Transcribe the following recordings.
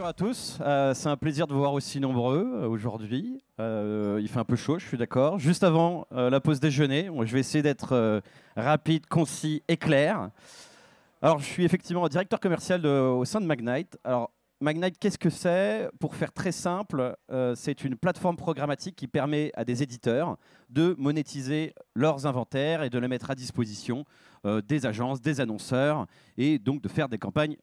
Bonjour à tous, c'est un plaisir de vous voir aussi nombreux aujourd'hui. Il fait un peu chaud, je suis d'accord. Juste avant la pause déjeuner, je vais essayer d'être rapide, concis et clair. Alors, je suis effectivement directeur commercial au sein de Magnite. Alors, Magnite, qu'est-ce que c'est? Pour faire très simple, c'est une plateforme programmatique qui permet à des éditeurs de monétiser leurs inventaires et de les mettre à disposition des agences, des annonceurs, et donc de faire des campagnes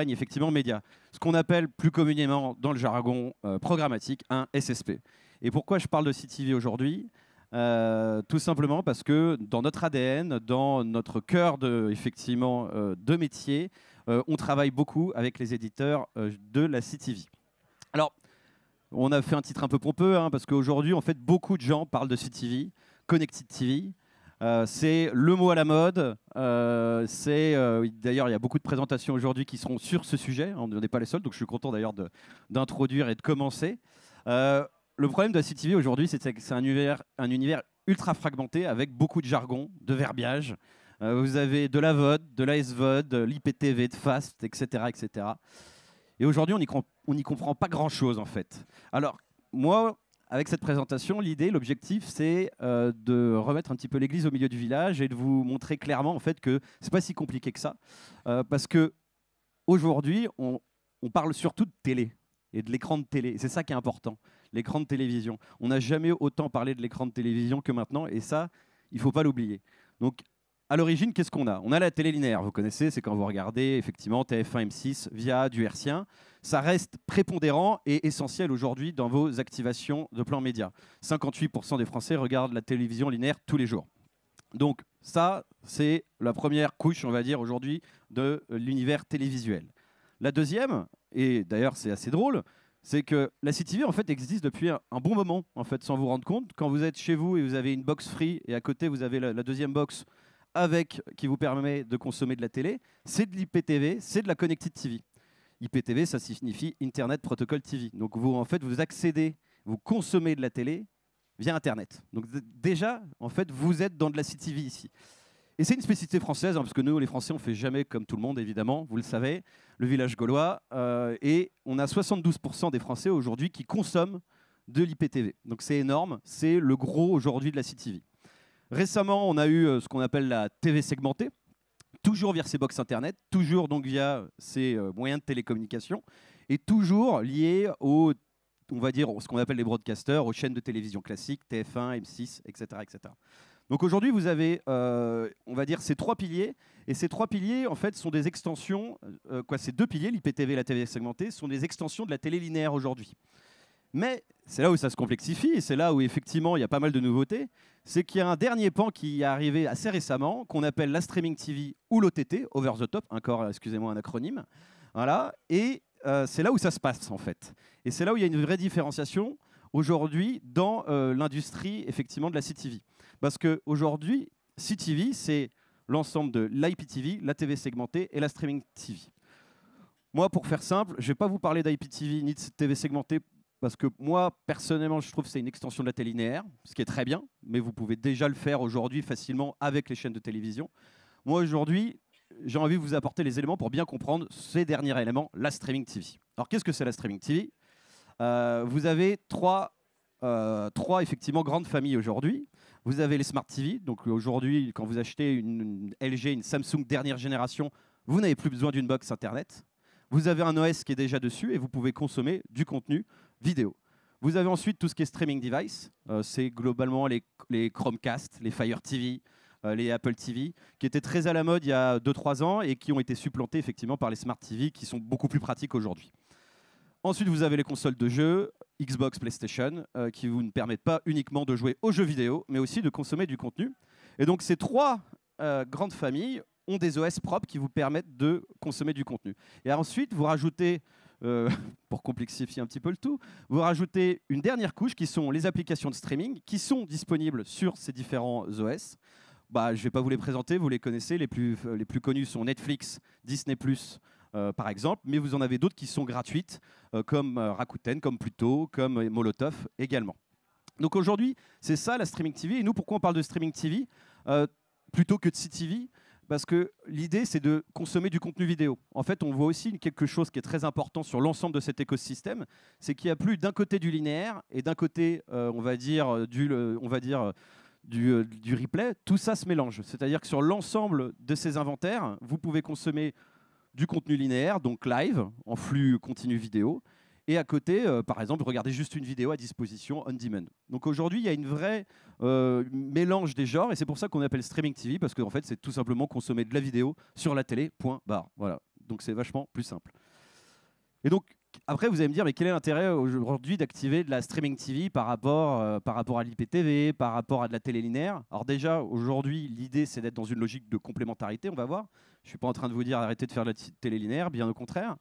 effectivement médias. Ce qu'on appelle plus communément dans le jargon programmatique un SSP. Et pourquoi je parle de CTV aujourd'hui? Tout simplement parce que dans notre ADN, dans notre cœur de métier, on travaille beaucoup avec les éditeurs de la CTV. Alors, on a fait un titre un peu pompeux, hein, parce qu'aujourd'hui, en fait, beaucoup de gens parlent de CTV, Connected TV. C'est le mot à la mode. D'ailleurs, il y a beaucoup de présentations aujourd'hui qui seront sur ce sujet. On n'est pas les seuls, donc je suis content d'ailleurs d'introduire et de commencer. Le problème de la CTV aujourd'hui, c'est que c'est un univers ultra fragmenté avec beaucoup de jargon, de verbiage. Vous avez de la VOD, de la SVOD, de l'IPTV, de FAST, etc. etc. Et aujourd'hui, on n'y comprend pas grand-chose en fait. Alors, moi, avec cette présentation, l'objectif, c'est de remettre un petit peu l'église au milieu du village et de vous montrer clairement en fait que c'est pas si compliqué que ça, parce que aujourd'hui, on parle surtout de télé et de l'écran de télé. C'est ça qui est important, l'écran de télévision. On n'a jamais autant parlé de l'écran de télévision que maintenant, et ça, il ne faut pas l'oublier. Donc, à l'origine, qu'est-ce qu'on a? On a la télé linéaire, vous connaissez, c'est quand vous regardez effectivement TF1, M6 via du hertzien. Ça reste prépondérant et essentiel aujourd'hui dans vos activations de plans médias. 58% des Français regardent la télévision linéaire tous les jours. Donc ça, c'est la première couche, on va dire, aujourd'hui de l'univers télévisuel. La deuxième, et d'ailleurs c'est assez drôle, c'est que la CTV en fait existe depuis un bon moment, en fait, sans vous rendre compte. Quand vous êtes chez vous et vous avez une box free et à côté vous avez la deuxième box qui vous permet de consommer de la télé, c'est de l'IPTV, c'est de la Connected TV. IPTV, ça signifie Internet Protocol TV. Donc vous, en fait, vous accédez, vous consommez de la télé via Internet. Donc déjà, en fait, vous êtes dans de la CTV ici. Et c'est une spécificité française, hein, parce que nous, les Français, on ne fait jamais comme tout le monde, évidemment, vous le savez, le village gaulois. Et on a 72% des Français aujourd'hui qui consomment de l'IPTV. Donc c'est énorme, c'est le gros aujourd'hui de la CTV. Récemment, on a eu ce qu'on appelle la TV segmentée, toujours via ces box internet, toujours donc via ces moyens de télécommunication, et toujours lié on va dire, ce qu'on appelle les broadcasters, aux chaînes de télévision classiques, TF1, M6, etc. etc. Donc aujourd'hui, vous avez, on va dire, ces trois piliers, et ces trois piliers, en fait, sont des extensions, ces deux piliers, l'IPTV et la TV segmentée, sont des extensions de la télé linéaire aujourd'hui. Mais c'est là où ça se complexifie, et c'est là où effectivement il y a pas mal de nouveautés, c'est qu'il y a un dernier pan qui est arrivé assez récemment, qu'on appelle la streaming TV ou l'OTT, over the top, encore, excusez-moi, un acronyme. Voilà, et c'est là où ça se passe en fait. Et c'est là où il y a une vraie différenciation aujourd'hui dans l'industrie effectivement de la CTV. Parce qu'aujourd'hui, CTV, c'est l'ensemble de l'IPTV, la TV segmentée et la streaming TV. Moi, pour faire simple, je ne vais pas vous parler d'IPTV ni de TV segmentée, parce que moi, personnellement, je trouve que c'est une extension de la télé linéaire, ce qui est très bien, mais vous pouvez déjà le faire aujourd'hui facilement avec les chaînes de télévision. Moi, aujourd'hui, j'ai envie de vous apporter les éléments pour bien comprendre ces derniers éléments, la streaming TV. Alors, qu'est-ce que c'est la streaming TV? Vous avez trois effectivement grandes familles aujourd'hui. Vous avez les Smart TV. Donc aujourd'hui, quand vous achetez une LG, une Samsung dernière génération, vous n'avez plus besoin d'une box Internet. Vous avez un OS qui est déjà dessus et vous pouvez consommer du contenu vidéo. Vous avez ensuite tout ce qui est streaming device. C'est globalement les Chromecast, les Fire TV, les Apple TV, qui étaient très à la mode il y a 2-3 ans et qui ont été supplantés effectivement par les Smart TV qui sont beaucoup plus pratiques aujourd'hui. Ensuite, vous avez les consoles de jeux, Xbox, PlayStation, qui vous ne permettent pas uniquement de jouer aux jeux vidéo, mais aussi de consommer du contenu. Et donc ces trois grandes familles ont des OS propres qui vous permettent de consommer du contenu. Et ensuite, vous rajoutez, pour complexifier un petit peu le tout, vous rajoutez une dernière couche qui sont les applications de streaming qui sont disponibles sur ces différents OS. Je ne vais pas vous les présenter, vous les connaissez. Les plus connus sont Netflix, Disney+, par exemple, mais vous en avez d'autres qui sont gratuites, comme Rakuten, comme Pluto, comme Molotov également. Donc aujourd'hui, c'est ça la streaming TV. Et nous, pourquoi on parle de streaming TV plutôt que de CTV? parce que l'idée, c'est de consommer du contenu vidéo. En fait, on voit aussi quelque chose qui est très important sur l'ensemble de cet écosystème, c'est qu'il n'y a plus d'un côté du linéaire et d'un côté, on va dire, du replay. Tout ça se mélange. C'est-à-dire que sur l'ensemble de ces inventaires, vous pouvez consommer du contenu linéaire, donc live, en flux continu vidéo, et à côté, par exemple, regardez juste une vidéo à disposition on demand. Donc aujourd'hui, il y a une vraie mélange des genres, et c'est pour ça qu'on appelle streaming TV, parce qu'en fait, c'est tout simplement consommer de la vidéo sur la télé, point barre. Voilà. Donc c'est vachement plus simple. Et donc, après, vous allez me dire, mais quel est l'intérêt aujourd'hui d'activer de la streaming TV par rapport à l'IPTV, par rapport à de la télé linéaire? Alors déjà, aujourd'hui, l'idée, c'est d'être dans une logique de complémentarité, on va voir. Je ne suis pas en train de vous dire arrêtez de faire de la télé linéaire, bien au contraire.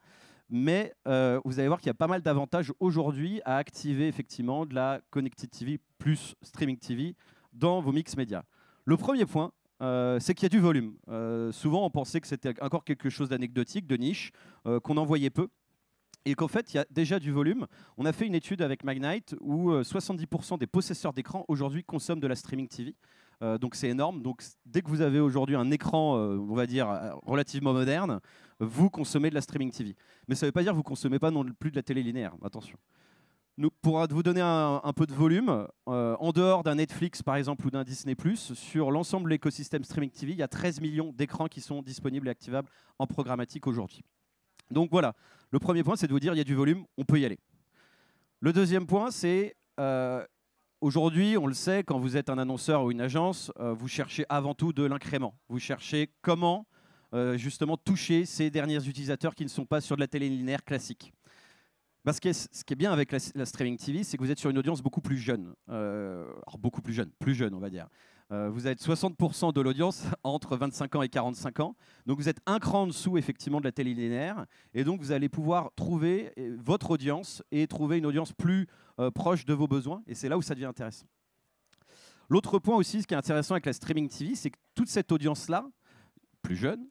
Mais vous allez voir qu'il y a pas mal d'avantages aujourd'hui à activer effectivement de la Connected TV plus Streaming TV dans vos mix médias. Le premier point, c'est qu'il y a du volume. Souvent, on pensait que c'était encore quelque chose d'anecdotique, de niche, qu'on en voyait peu. Et qu'en fait, il y a déjà du volume. On a fait une étude avec Magnite où 70% des possesseurs d'écran aujourd'hui consomment de la Streaming TV. Donc c'est énorme. Donc dès que vous avez aujourd'hui un écran, on va dire, relativement moderne, vous consommez de la Streaming TV. Mais ça ne veut pas dire que vous ne consommez pas non plus de la télé linéaire. Attention. Nous, pour vous donner un peu de volume, en dehors d'un Netflix par exemple ou d'un Disney+, sur l'ensemble de l'écosystème Streaming TV, il y a 13 millions d'écrans qui sont disponibles et activables en programmatique aujourd'hui. Donc voilà, le premier point, c'est de vous dire il y a du volume, on peut y aller. Le deuxième point, c'est aujourd'hui, on le sait, quand vous êtes un annonceur ou une agence, vous cherchez avant tout de l'incrément. Vous cherchez comment justement toucher ces derniers utilisateurs qui ne sont pas sur de la télé linéaire classique. Parce que ce qui est bien avec la streaming TV, c'est que vous êtes sur une audience beaucoup plus jeune. Alors beaucoup plus jeune on va dire. Vous êtes 60% de l'audience entre 25 ans et 45 ans. Donc vous êtes un cran en dessous effectivement de la télé linéaire. Et donc vous allez pouvoir trouver votre audience et trouver une audience plus proche de vos besoins. Et c'est là où ça devient intéressant. L'autre point aussi, ce qui est intéressant avec la streaming TV, c'est que toute cette audience-là, plus jeune,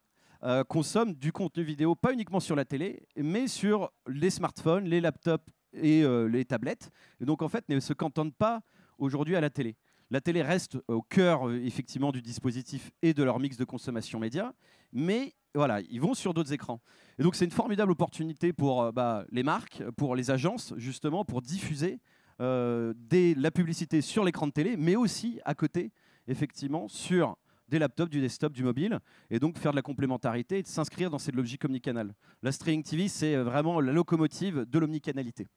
consomme du contenu vidéo, pas uniquement sur la télé, mais sur les smartphones, les laptops et les tablettes. Et donc en fait, ne se cantonnent pas aujourd'hui à la télé. La télé reste au cœur effectivement du dispositif et de leur mix de consommation média, mais voilà, ils vont sur d'autres écrans. Et donc c'est une formidable opportunité pour les marques, pour les agences, justement, pour diffuser la publicité sur l'écran de télé, mais aussi à côté, effectivement, sur des laptops, du desktop, du mobile, et donc faire de la complémentarité et de s'inscrire dans cette logique omnicanal. La streaming TV, c'est vraiment la locomotive de l'omnicanalité.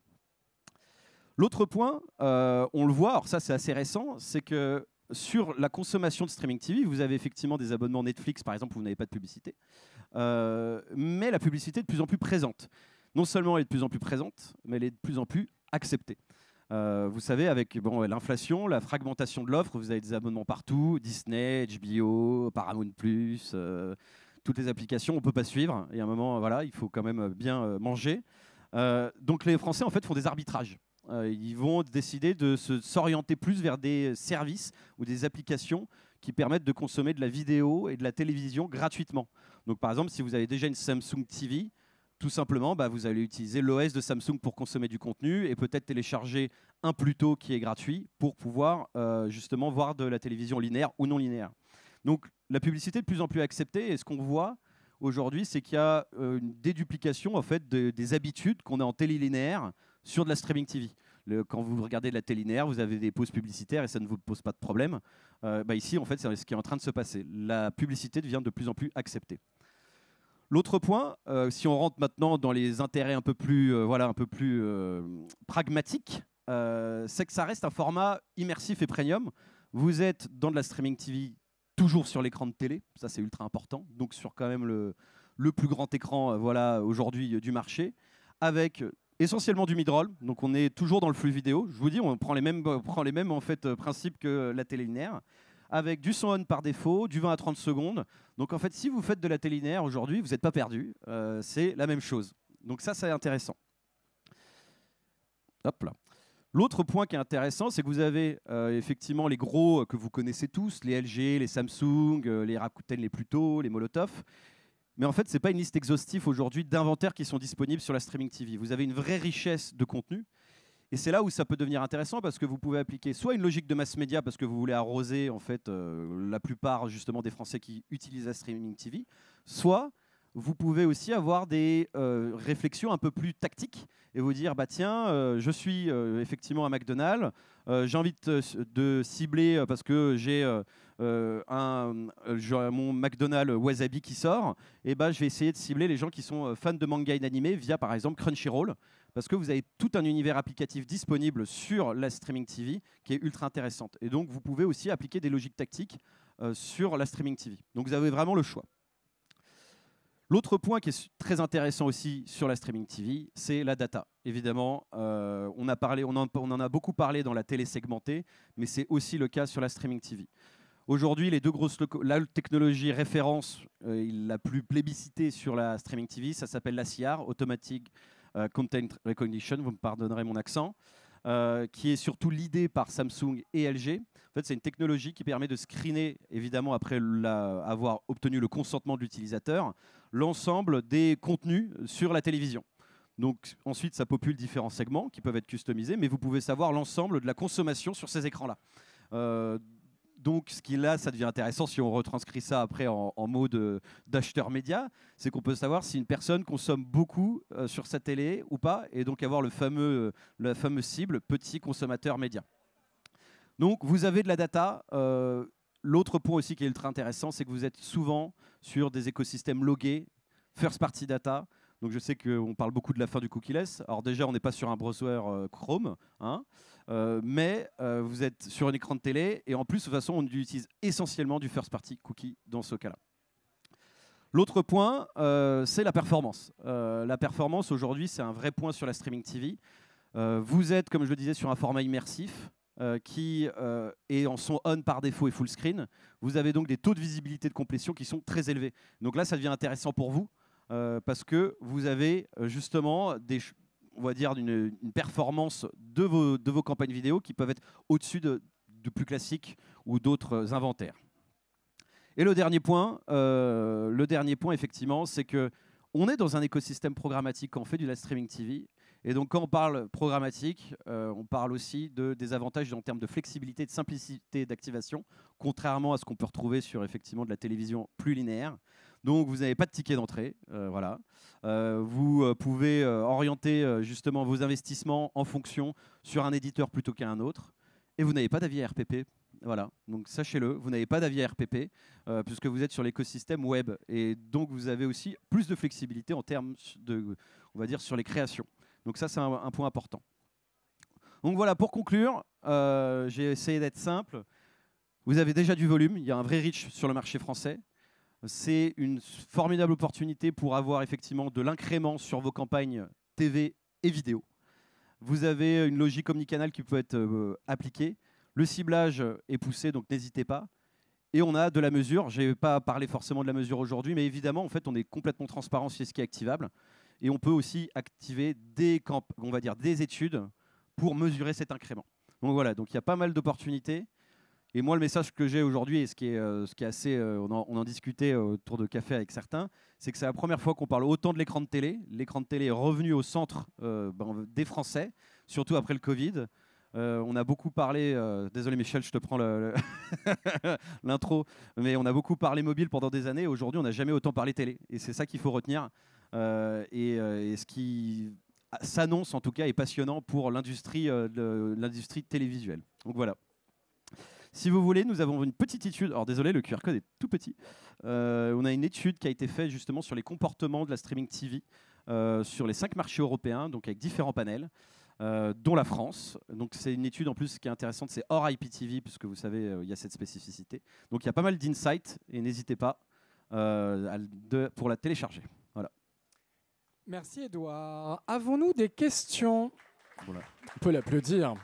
L'autre point, on le voit, alors ça c'est assez récent, c'est que sur la consommation de streaming TV, vous avez effectivement des abonnements Netflix, par exemple, où vous n'avez pas de publicité, mais la publicité est de plus en plus présente. Non seulement elle est de plus en plus présente, mais elle est de plus en plus acceptée. Vous savez, avec l'inflation, la fragmentation de l'offre, vous avez des abonnements partout, Disney, HBO, Paramount+, toutes les applications, on ne peut pas suivre. Et à un moment, voilà, il faut quand même bien manger. Donc les Français, en fait, font des arbitrages. Ils vont décider de s'orienter plus vers des services ou des applications qui permettent de consommer de la vidéo et de la télévision gratuitement. Donc par exemple, si vous avez déjà une Samsung TV, tout simplement, vous allez utiliser l'OS de Samsung pour consommer du contenu et peut-être télécharger un Pluto qui est gratuit pour pouvoir justement voir de la télévision linéaire ou non linéaire. Donc la publicité est de plus en plus acceptée et ce qu'on voit aujourd'hui, c'est qu'il y a une déduplication en fait, des habitudes qu'on a en télé linéaire sur de la streaming TV. Quand vous regardez de la télé linéaire, vous avez des pauses publicitaires et ça ne vous pose pas de problème. Ici, en fait, c'est ce qui est en train de se passer. La publicité devient de plus en plus acceptée. L'autre point, si on rentre maintenant dans les intérêts un peu plus, pragmatiques, c'est que ça reste un format immersif et premium. Vous êtes dans de la streaming TV toujours sur l'écran de télé, ça c'est ultra important, donc sur quand même le plus grand écran aujourd'hui du marché, avec essentiellement du mid-roll, donc on est toujours dans le flux vidéo. Je vous dis, on prend les mêmes en fait, principes que la télé linéaire, avec du son on par défaut, du 20 à 30 secondes. Donc en fait, si vous faites de la télé linéaire aujourd'hui, vous n'êtes pas perdu, c'est la même chose. Donc ça, c'est intéressant. Hop là. L'autre point qui est intéressant, c'est que vous avez effectivement les gros que vous connaissez tous, les LG, les Samsung, les Rakuten, les Pluto, les Molotov. Mais en fait, ce n'est pas une liste exhaustive aujourd'hui d'inventaires qui sont disponibles sur la streaming TV. Vous avez une vraie richesse de contenu. Et c'est là où ça peut devenir intéressant parce que vous pouvez appliquer soit une logique de mass média parce que vous voulez arroser en fait la plupart justement des Français qui utilisent la streaming TV, soit vous pouvez aussi avoir des réflexions un peu plus tactiques et vous dire bah tiens je suis effectivement à McDonald's, j'ai envie de cibler parce que j'ai mon McDonald's Wasabi qui sort, et bah, je vais essayer de cibler les gens qui sont fans de manga et d'animé via par exemple Crunchyroll, parce que vous avez tout un univers applicatif disponible sur la streaming TV qui est ultra intéressante. Et donc vous pouvez aussi appliquer des logiques tactiques sur la streaming TV. Donc vous avez vraiment le choix. L'autre point qui est très intéressant aussi sur la streaming TV, c'est la data. Évidemment, on en a beaucoup parlé dans la télé segmentée, mais c'est aussi le cas sur la streaming TV. Aujourd'hui, les deux grosses la technologie référence, la plus plébiscitée sur la streaming TV, ça s'appelle l'ACR, Automatic Content Recognition, vous me pardonnerez mon accent, qui est surtout l'idée par Samsung et LG. En fait, c'est une technologie qui permet de screener, évidemment, après avoir obtenu le consentement de l'utilisateur, l'ensemble des contenus sur la télévision. Donc ensuite, ça popule différents segments qui peuvent être customisés, mais vous pouvez savoir l'ensemble de la consommation sur ces écrans-là. Donc, ce qui là, ça devient intéressant si on retranscrit ça après en mode d'acheteur média, c'est qu'on peut savoir si une personne consomme beaucoup sur sa télé ou pas, et donc avoir la fameuse cible petit consommateur média. Donc, vous avez de la data. L'autre point aussi qui est ultra intéressant, c'est que vous êtes souvent sur des écosystèmes logués, first party data. Donc je sais qu'on parle beaucoup de la fin du cookieless. Alors déjà, on n'est pas sur un browser Chrome, hein, mais vous êtes sur un écran de télé, et en plus, de toute façon, on utilise essentiellement du first party cookie dans ce cas-là. L'autre point, c'est la performance. La performance, aujourd'hui, c'est un vrai point sur la streaming TV. Vous êtes, comme je le disais, sur un format immersif qui est en son on par défaut et full screen. Vous avez donc des taux de visibilité de complétion qui sont très élevés. Donc là, ça devient intéressant pour vous. Parce que vous avez justement on va dire une performance de vos campagnes vidéo qui peuvent être au-dessus de plus classiques ou d'autres inventaires. Et le dernier point effectivement, c'est que on est dans un écosystème programmatique quand on fait du live streaming TV. Et donc quand on parle programmatique, on parle aussi des avantages en termes de flexibilité, de simplicité d'activation, contrairement à ce qu'on peut retrouver sur effectivement de la télévision plus linéaire. Donc vous n'avez pas de ticket d'entrée, voilà. Vous pouvez orienter justement vos investissements en fonction sur un éditeur plutôt qu'un autre. Et vous n'avez pas d'avis RPP, voilà. Donc sachez-le, vous n'avez pas d'avis RPP puisque vous êtes sur l'écosystème web. Et donc vous avez aussi plus de flexibilité en termes de, on va dire, sur les créations. Donc ça, c'est un point important. Donc voilà, pour conclure, j'ai essayé d'être simple. Vous avez déjà du volume, il y a un vrai reach sur le marché français. C'est une formidable opportunité pour avoir effectivement de l'incrément sur vos campagnes TV et vidéo. Vous avez une logique omnicanal qui peut être appliquée. Le ciblage est poussé, donc n'hésitez pas. Et on a de la mesure. Je n'ai pas parlé forcément de la mesure aujourd'hui, mais évidemment, en fait, on est complètement transparent sur ce qui est activable. Et on peut aussi activer on va dire des études pour mesurer cet incrément. Donc voilà, donc il y a pas mal d'opportunités. Et moi, le message que j'ai aujourd'hui, et ce qui est assez, on en discutait autour de café avec certains, c'est que c'est la première fois qu'on parle autant de l'écran de télé. L'écran de télé est revenu au centre des Français, surtout après le Covid. On a beaucoup parlé, désolé Michel, je te prends l'intro, mais on a beaucoup parlé mobile pendant des années. Aujourd'hui, on n'a jamais autant parlé télé. Et c'est ça qu'il faut retenir. Et ce qui s'annonce, en tout cas, est passionnant pour l'industrie télévisuelle. Donc voilà. Si vous voulez, nous avons une petite étude. Alors désolé, le QR code est tout petit. On a une étude qui a été faite justement sur les comportements de la streaming TV sur les 5 marchés européens, donc avec différents panels, dont la France. Donc c'est une étude en plus qui est intéressante, c'est hors IPTV, puisque vous savez, il y a cette spécificité. Donc il y a pas mal d'insights et n'hésitez pas pour la télécharger. Voilà. Merci Edouard. Avons-nous des questions? Voilà. On peut l'applaudir.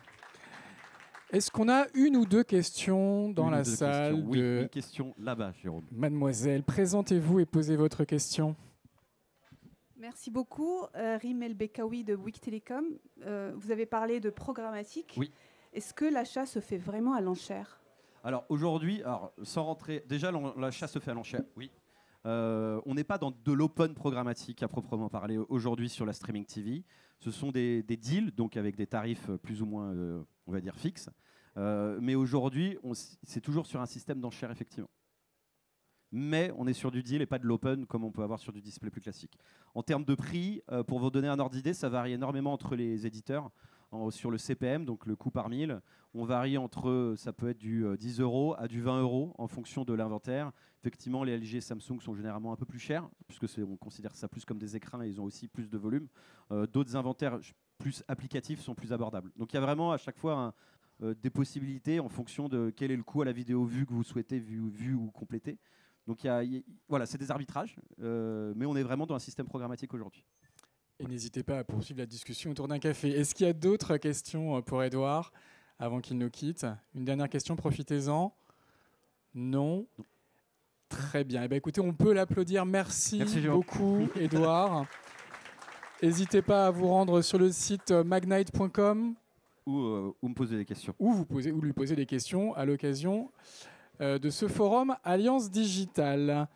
Est-ce qu'on a une ou deux questions dans la salle? Oui, une question là-bas, Jérôme. Mademoiselle, présentez-vous et posez votre question. Merci beaucoup. Rim El Bekaoui de Bouygues Télécom. Vous avez parlé de programmatique. Oui. Est-ce que l'achat se fait vraiment à l'enchère? Alors aujourd'hui, sans rentrer, déjà l'achat se fait à l'enchère, oui. On n'est pas dans de l'open programmatique à proprement parler aujourd'hui sur la streaming TV. Ce sont des deals, donc avec des tarifs plus ou moins, on va dire, fixes. Mais aujourd'hui, c'est toujours sur un système d'enchères, effectivement. Mais on est sur du deal et pas de l'open comme on peut avoir sur du display plus classique. En termes de prix, pour vous donner un ordre d'idée, ça varie énormément entre les éditeurs. Sur le CPM, donc le coût par mille, on varie entre, ça peut être du 10 € à du 20 € en fonction de l'inventaire. Effectivement, les LG et Samsung sont généralement un peu plus chers, puisque on considère ça plus comme des écrans et ils ont aussi plus de volume. D'autres inventaires plus applicatifs sont plus abordables. Donc il y a vraiment à chaque fois des possibilités en fonction de quel est le coût à la vidéo vue que vous souhaitez vue ou compléter. Donc voilà, c'est des arbitrages, mais on est vraiment dans un système programmatique aujourd'hui. Et n'hésitez pas à poursuivre la discussion autour d'un café. Est-ce qu'il y a d'autres questions pour Edouard avant qu'il nous quitte? Une dernière question, profitez-en. Non. Très bien. Eh bien, écoutez, on peut l'applaudir. Merci beaucoup, Edouard. N'hésitez pas à vous rendre sur le site magnite.com ou me poser des questions. Ou lui poser des questions à l'occasion de ce forum Alliance Digitale.